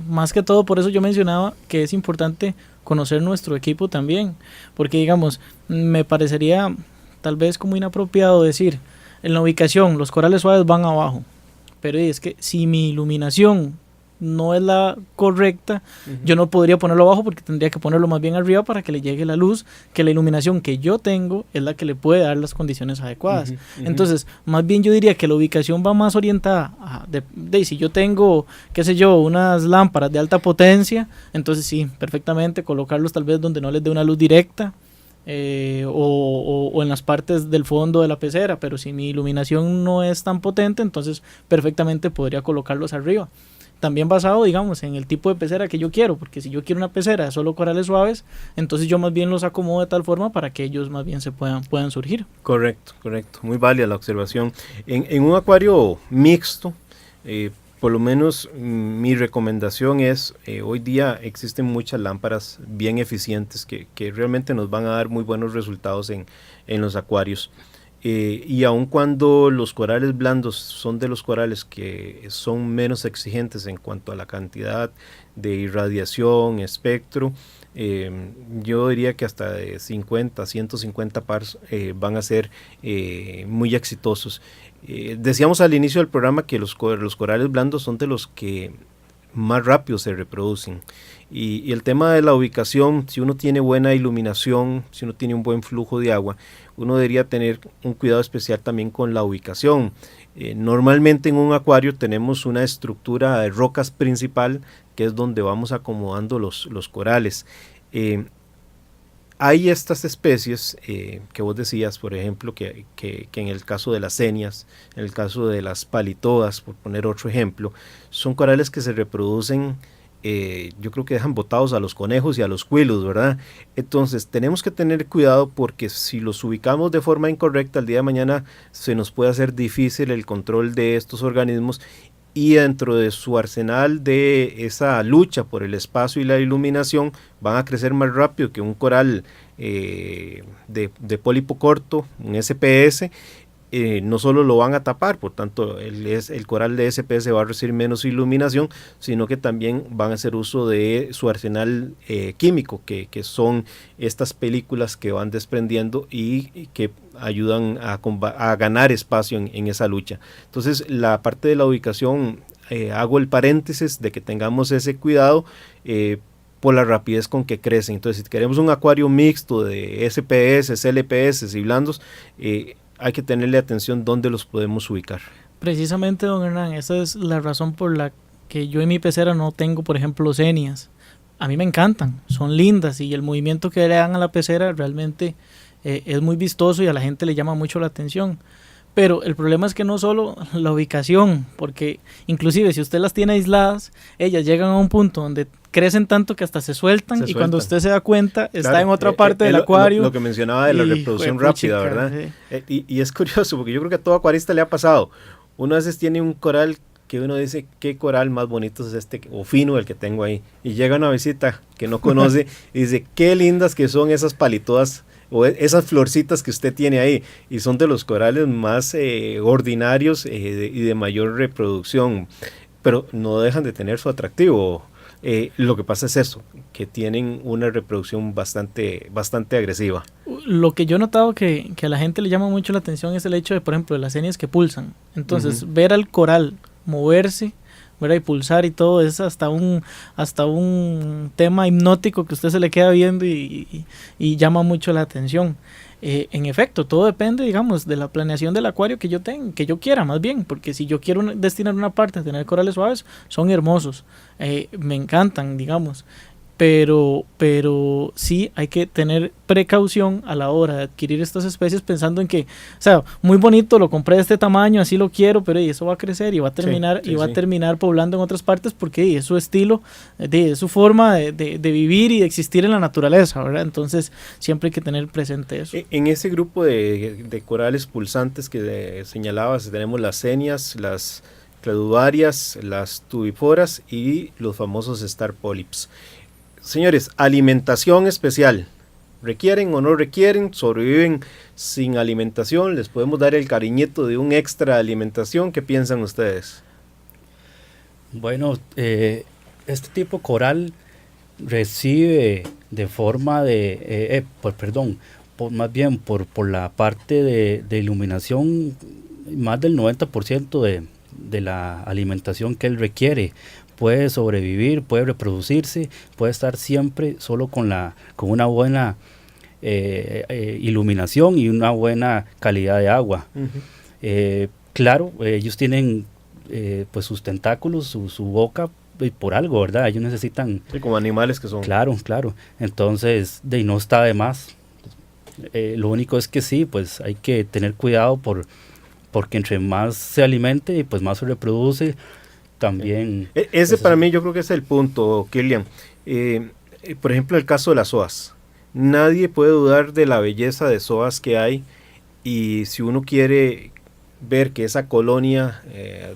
Más que todo, por eso yo mencionaba que es importante conocer nuestro equipo también, porque digamos, me parecería tal vez como inapropiado decir, en la ubicación los corales suaves van abajo, pero es que si mi iluminación no es la correcta, yo no podría ponerlo abajo porque tendría que ponerlo más bien arriba para que le llegue la luz, que la iluminación que yo tengo es la que le puede dar las condiciones adecuadas. Entonces, más bien yo diría que la ubicación va más orientada a, si yo tengo, qué sé yo, unas lámparas de alta potencia, entonces sí, perfectamente colocarlos tal vez donde no les dé una luz directa, o en las partes del fondo de la pecera, pero si mi iluminación no es tan potente, entonces perfectamente podría colocarlos arriba. También basado, digamos, en el tipo de pecera que yo quiero, porque si yo quiero una pecera de solo corales suaves, entonces yo más bien los acomodo de tal forma para que ellos más bien se puedan surgir. Correcto, muy válida la observación. En un acuario mixto, por lo menos mi recomendación es, hoy día existen muchas lámparas bien eficientes que realmente nos van a dar muy buenos resultados en los acuarios. Y aun cuando los corales blandos son de los corales que son menos exigentes en cuanto a la cantidad de irradiación, espectro, yo diría que hasta de 50, 150 pars van a ser muy exitosos. Decíamos al inicio del programa que los corales blandos son de los que más rápido se reproducen, y el tema de la ubicación, si uno tiene buena iluminación, si uno tiene un buen flujo de agua, uno debería tener un cuidado especial también con la ubicación. Normalmente en un acuario tenemos una estructura de rocas principal, que es donde vamos acomodando los corales. Hay estas especies que vos decías, por ejemplo, que en el caso de las senias, en el caso de las palitoas, por poner otro ejemplo, son corales que se reproducen, yo creo que dejan botados a los conejos y a los cuilos, ¿verdad? Entonces tenemos que tener cuidado, porque si los ubicamos de forma incorrecta, el día de mañana se nos puede hacer difícil el control de estos organismos, y dentro de su arsenal de esa lucha por el espacio y la iluminación van a crecer más rápido que un coral de pólipo corto, un SPS. No solo lo van a tapar, por tanto el coral de SPS va a recibir menos iluminación, sino que también van a hacer uso de su arsenal químico, que son estas películas que van desprendiendo y que ayudan a ganar espacio en esa lucha. Entonces la parte de la ubicación, hago el paréntesis de que tengamos ese cuidado por la rapidez con que crecen. Entonces si queremos un acuario mixto de SPS, LPS y blandos, hay que tenerle atención dónde los podemos ubicar. Precisamente, don Hernán, esa es la razón por la que yo en mi pecera no tengo, por ejemplo, senias. A mí me encantan, son lindas, y el movimiento que le dan a la pecera realmente es muy vistoso y a la gente le llama mucho la atención. Pero el problema es que no solo la ubicación, porque inclusive si usted las tiene aisladas, ellas llegan a un punto donde crecen tanto que hasta se sueltan, y cuando usted se da cuenta está en otra parte del acuario. Lo que mencionaba de la reproducción rápida, ¿verdad? Y es curioso, porque yo creo que a todo acuarista le ha pasado. Uno a veces tiene un coral que uno dice, qué coral más bonito es este, o fino el que tengo ahí, y llega una visita que no conoce y dice, qué lindas que son esas palitoas o esas florcitas que usted tiene ahí, y son de los corales más ordinarios y de mayor reproducción, pero no dejan de tener su atractivo. Lo que pasa es eso, que tienen una reproducción bastante agresiva. Lo que yo he notado que a la gente le llama mucho la atención es el hecho de, por ejemplo, de las senias que pulsan. Entonces, ver al coral moverse, ¿verdad? Y pulsar y todo, es hasta un tema hipnótico que usted se le queda viendo y llama mucho la atención. En efecto, todo depende, digamos, de la planeación del acuario que yo tenga, que yo quiera más bien, porque si yo quiero destinar una parte a tener corales suaves, son hermosos, me encantan, digamos, pero sí hay que tener precaución a la hora de adquirir estas especies, pensando en que, o sea, muy bonito, lo compré de este tamaño, así lo quiero, pero eso va a crecer y va a terminar a terminar poblando en otras partes, porque es su estilo, es su forma de vivir y de existir en la naturaleza, ¿verdad? Entonces siempre hay que tener presente eso. En ese grupo de corales pulsantes que señalabas, tenemos las senias, las claduvarias, las tubiforas y los famosos star polyps. Señores, alimentación especial. ¿Requieren o no requieren? ¿Sobreviven sin alimentación? ¿Les podemos dar el cariñito de un extra alimentación? ¿Qué piensan ustedes? Bueno, este tipo coral recibe de forma más bien por la parte de iluminación, más del 90% de la alimentación que él requiere, puede sobrevivir, puede reproducirse, puede estar siempre solo con una buena iluminación y una buena calidad de agua. Claro, ellos tienen pues sus tentáculos, su boca, por algo, ¿verdad? Ellos necesitan... Sí, como animales que son. Claro. Entonces, no está de más. Lo único es que sí, pues hay que tener cuidado porque entre más se alimente, pues más se reproduce. También... Ese para mí yo creo que es el punto, Kilian. Por ejemplo, el caso de las SOAS. Nadie puede dudar de la belleza de SOAS que hay, y si uno quiere ver que esa colonia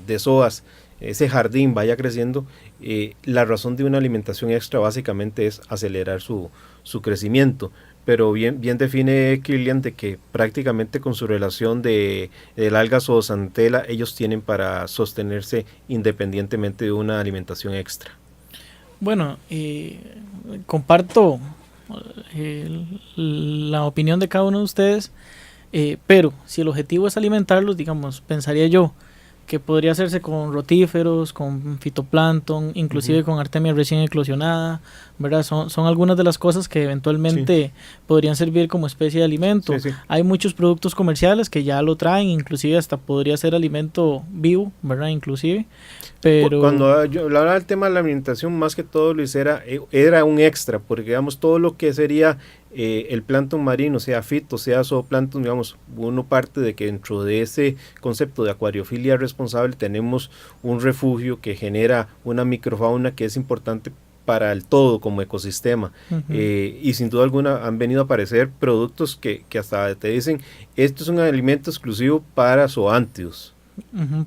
de SOAS, ese jardín vaya creciendo, la razón de una alimentación extra básicamente es acelerar su crecimiento. Pero bien define Kilian de que prácticamente con su relación del alga zoosantela ellos tienen para sostenerse independientemente de una alimentación extra. Bueno, comparto la opinión de cada uno de ustedes, pero si el objetivo es alimentarlos, digamos, pensaría yo que podría hacerse con rotíferos, con fitoplancton, inclusive con artemia recién eclosionada, ¿verdad? Son algunas de las cosas que eventualmente podrían servir como especie de alimento. Sí. Hay muchos productos comerciales que ya lo traen, inclusive hasta podría ser alimento vivo, ¿verdad? Inclusive, pero... Cuando yo hablaba del tema de la alimentación, más que todo, Luis, era un extra, porque digamos, todo lo que sería el plancton marino, sea fito, sea zooplancton, digamos, uno parte de que dentro de ese concepto de acuariofilia responsable tenemos un refugio que genera una microfauna que es importante para el todo como ecosistema. Y sin duda alguna han venido a aparecer productos que hasta te dicen, esto es un alimento exclusivo para zoántidos.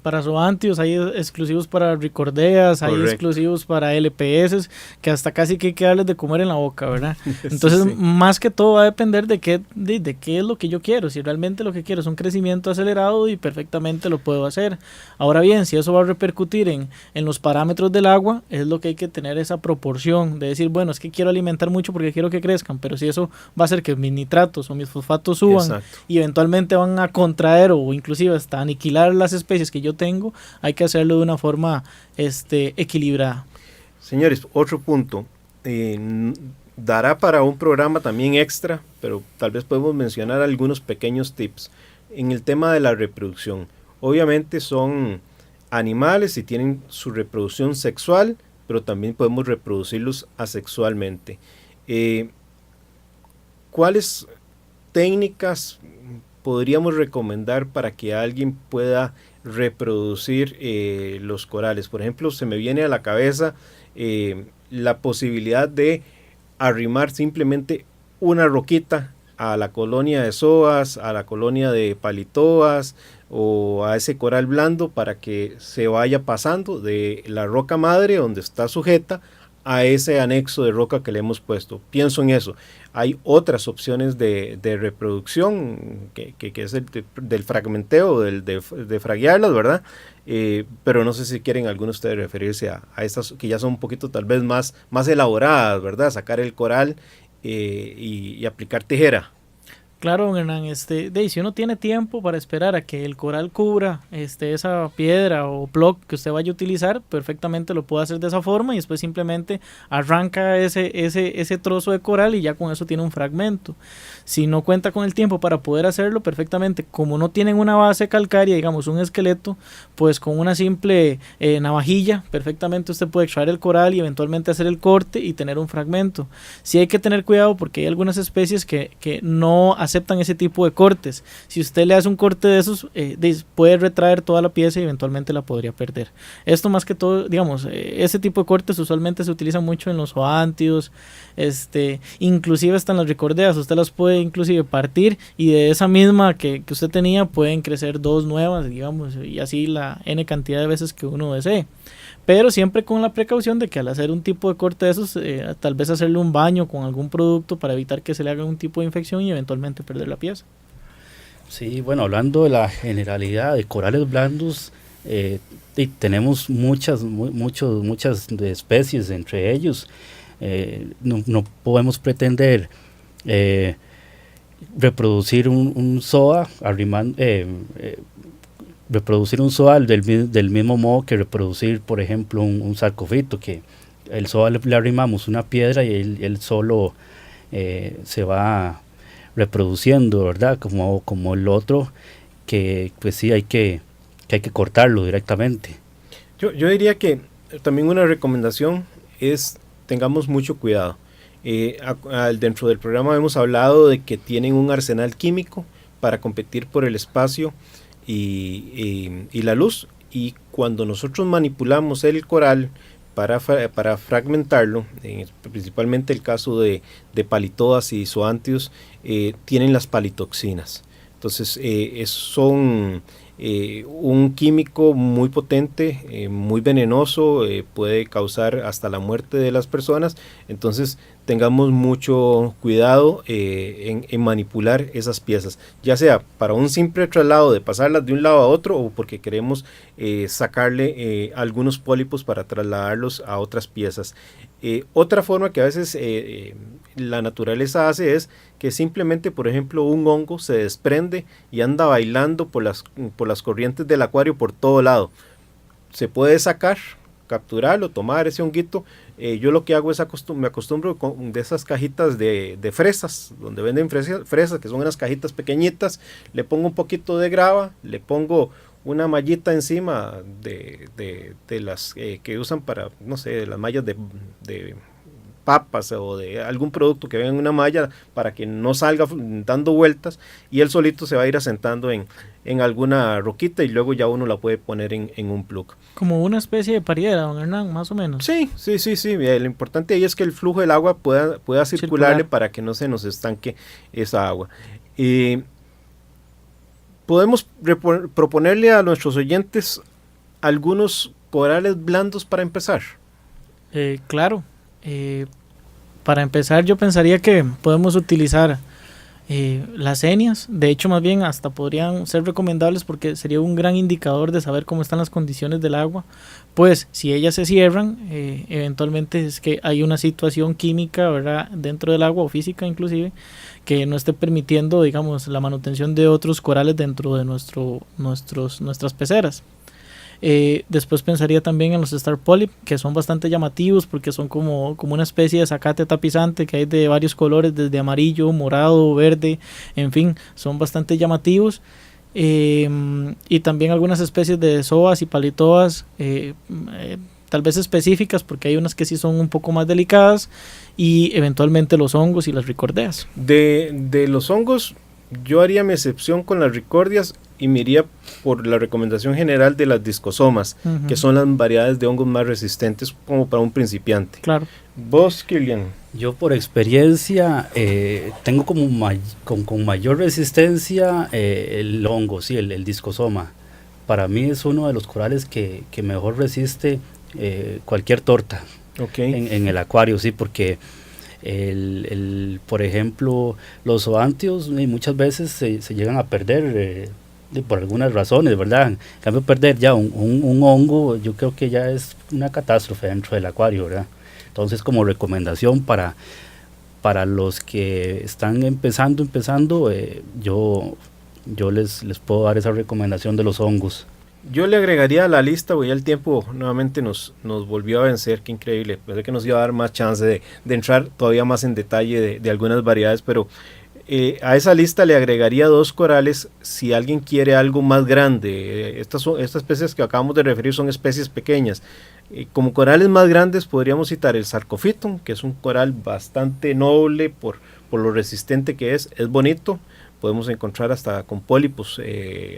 Para zoántidos, hay exclusivos para ricordeas, hay exclusivos para LPS, que hasta casi que hay que darles de comer en la boca, ¿verdad? Entonces, más que todo va a depender de qué es lo que yo quiero. Si realmente lo que quiero es un crecimiento acelerado, y perfectamente lo puedo hacer. Ahora bien, si eso va a repercutir en los parámetros del agua, es lo que hay que tener esa proporción de decir, bueno, es que quiero alimentar mucho porque quiero que crezcan, pero si eso va a hacer que mis nitratos o mis fosfatos suban y eventualmente van a contraer o inclusive hasta aniquilar las especies que yo tengo, hay que hacerlo de una forma equilibrada. Señores, otro punto, dará para un programa también extra, pero tal vez podemos mencionar algunos pequeños tips en el tema de la reproducción. Obviamente son animales y tienen su reproducción sexual, pero también podemos reproducirlos asexualmente. ¿Cuáles técnicas podríamos recomendar para que alguien pueda reproducir los corales? Por ejemplo, se me viene a la cabeza la posibilidad de arrimar simplemente una roquita a la colonia de SOAS, a la colonia de palitoas o a ese coral blando para que se vaya pasando de la roca madre donde está sujeta a ese anexo de roca que le hemos puesto. Pienso en eso. Hay otras opciones de reproducción que es el del fragmenteo, de fraguearlas, ¿verdad? Pero no sé si quieren algunos de ustedes referirse a estas que ya son un poquito tal vez más elaboradas, ¿verdad? Sacar el coral y aplicar tijera. Claro, Hernán, si uno tiene tiempo para esperar a que el coral cubra esa piedra o block que usted vaya a utilizar, perfectamente lo puede hacer de esa forma y después simplemente arranca ese trozo de coral y ya con eso tiene un fragmento. Si no cuenta con el tiempo para poder hacerlo, perfectamente, como no tienen una base calcárea, digamos un esqueleto, pues con una simple navajilla, perfectamente usted puede extraer el coral y eventualmente hacer el corte y tener un fragmento. Sí hay que tener cuidado porque hay algunas especies que no aceptan ese tipo de cortes. Si usted le hace un corte de esos, puede retraer toda la pieza y eventualmente la podría perder. Esto más que todo, digamos, ese tipo de cortes usualmente se utiliza mucho en los zoántidos, inclusive hasta en las ricordeas, usted las puede inclusive partir y de esa misma que usted tenía pueden crecer dos nuevas, digamos, y así la n cantidad de veces que uno desee. Pero siempre con la precaución de que al hacer un tipo de corte de esos, tal vez hacerle un baño con algún producto para evitar que se le haga un tipo de infección y eventualmente perder la pieza. Sí, bueno, hablando de la generalidad de corales blandos, tenemos muchas especies entre ellos. No podemos pretender reproducir un SOA reproducir un zoal del mismo modo que reproducir, por ejemplo, un sarcofito, que el zoal le arrimamos una piedra y él solo se va reproduciendo, ¿verdad? Como el otro, que pues sí hay que cortarlo directamente. Yo diría que también una recomendación es tengamos mucho cuidado. Dentro del programa hemos hablado de que tienen un arsenal químico para competir por el espacio y la luz, y cuando nosotros manipulamos el coral para fragmentarlo, principalmente el caso de palitoas y zoantios, tienen las palitoxinas. Entonces son un químico muy potente, muy venenoso, puede causar hasta la muerte de las personas. Entonces tengamos mucho cuidado en manipular esas piezas, ya sea para un simple traslado de pasarlas de un lado a otro, o porque queremos sacarle algunos pólipos para trasladarlos a otras piezas. Otra forma que a veces la naturaleza hace es que simplemente, por ejemplo, un hongo se desprende y anda bailando por las corrientes del acuario por todo lado. Se puede sacar, capturarlo, tomar ese honguito. Yo lo que hago es me acostumbro de esas cajitas de fresas, donde venden fresas, que son unas cajitas pequeñitas, le pongo un poquito de grava, le pongo una mallita encima de las que usan para, no sé, las mallas de papas o de algún producto que venga en una malla, para que no salga dando vueltas, y él solito se va a ir asentando en alguna roquita, y luego ya uno la puede poner en un plug. Como una especie de pariera, don Hernán, más o menos. Sí. Lo importante ahí es que el flujo del agua pueda circularle para que no se nos estanque esa agua. Podemos proponerle a nuestros oyentes algunos corales blandos para empezar. Claro. Para empezar, yo pensaría que podemos utilizar las enias. De hecho, más bien hasta podrían ser recomendables, porque sería un gran indicador de saber cómo están las condiciones del agua. Pues si ellas se cierran, eventualmente es que hay una situación química, ¿verdad?, dentro del agua, o física inclusive, que no esté permitiendo, digamos, la manutención de otros corales dentro de nuestras peceras. Después pensaría también en los Star Polyp, que son bastante llamativos porque son como una especie de zacate tapizante que hay de varios colores, desde amarillo, morado, verde, en fin, son bastante llamativos. Y también algunas especies de zoas y palitoas, tal vez específicas, porque hay unas que sí son un poco más delicadas, y eventualmente los hongos y las ricordeas. De los hongos, yo haría mi excepción con las ricordias y me iría por la recomendación general de las discosomas, que son las variedades de hongos más resistentes como para un principiante. Claro. ¿Vos, Kilian? Yo por experiencia tengo con mayor resistencia el hongo, sí, el discosoma. Para mí es uno de los corales que mejor resiste cualquier torta en el acuario, sí, porque por ejemplo, los zoantios muchas veces se llegan a perder por algunas razones, ¿verdad? En cambio, perder ya un hongo, yo creo que ya es una catástrofe dentro del acuario, ¿verdad? Entonces, como recomendación para los que están empezando, yo les puedo dar esa recomendación de los hongos. Yo le agregaría a la lista, porque ya el tiempo nuevamente nos volvió a vencer, qué increíble. Pensé que nos iba a dar más chance de entrar todavía más en detalle de algunas variedades, pero a esa lista le agregaría 2 corales si alguien quiere algo más grande. Estas especies que acabamos de referir son especies pequeñas. Como corales más grandes podríamos citar el Sarcophyton, que es un coral bastante noble por lo resistente que es bonito. Podemos encontrar hasta con pólipos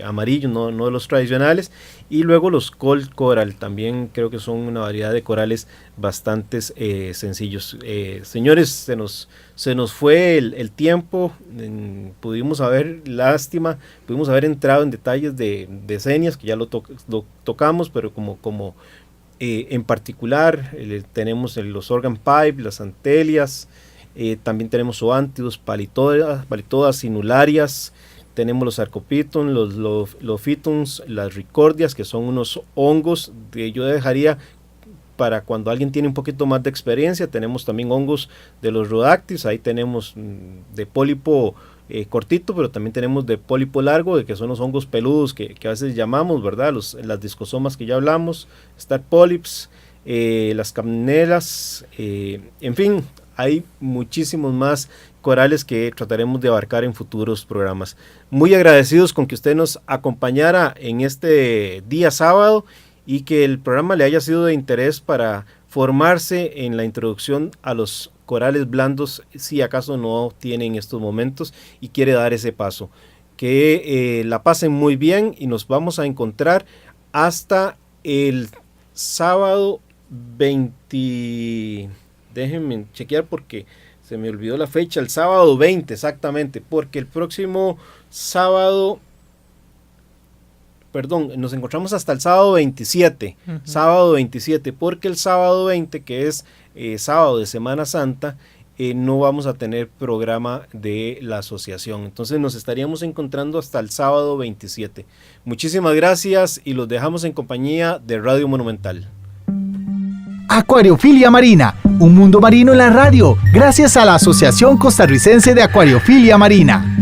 amarillos, no de los tradicionales. Y luego los Cold Coral, también creo que son una variedad de corales bastante sencillos. Señores, se nos fue el tiempo. Pudimos haber entrado en detalles de senias, que ya lo tocamos, pero como en particular tenemos los organ pipe, las antelias. También tenemos zoantios, palitodas, sinularias, tenemos los sarcophyton, los lophytons, las ricordias, que son unos hongos que yo dejaría para cuando alguien tiene un poquito más de experiencia. Tenemos también hongos de los rhodactis, ahí tenemos de pólipo cortito, pero también tenemos de pólipo largo, que son los hongos peludos que a veces llamamos, ¿verdad? Las discosomas que ya hablamos, star polyps, las camnelas, en fin, hay muchísimos más corales que trataremos de abarcar en futuros programas. Muy agradecidos con que usted nos acompañara en este día sábado y que el programa le haya sido de interés para formarse en la introducción a los corales blandos, si acaso no tiene en estos momentos y quiere dar ese paso. Que la pasen muy bien y nos vamos a encontrar hasta el sábado 20, déjenme chequear porque se me olvidó la fecha, el sábado 20 exactamente, porque el próximo sábado, nos encontramos hasta el sábado 27, sábado 27, porque el sábado 20, que es sábado de Semana Santa, no vamos a tener programa de la asociación. Entonces nos estaríamos encontrando hasta el sábado 27. Muchísimas gracias y los dejamos en compañía de Radio Monumental. Acuariofilia Marina, un mundo marino en la radio, gracias a la Asociación Costarricense de Acuariofilia Marina.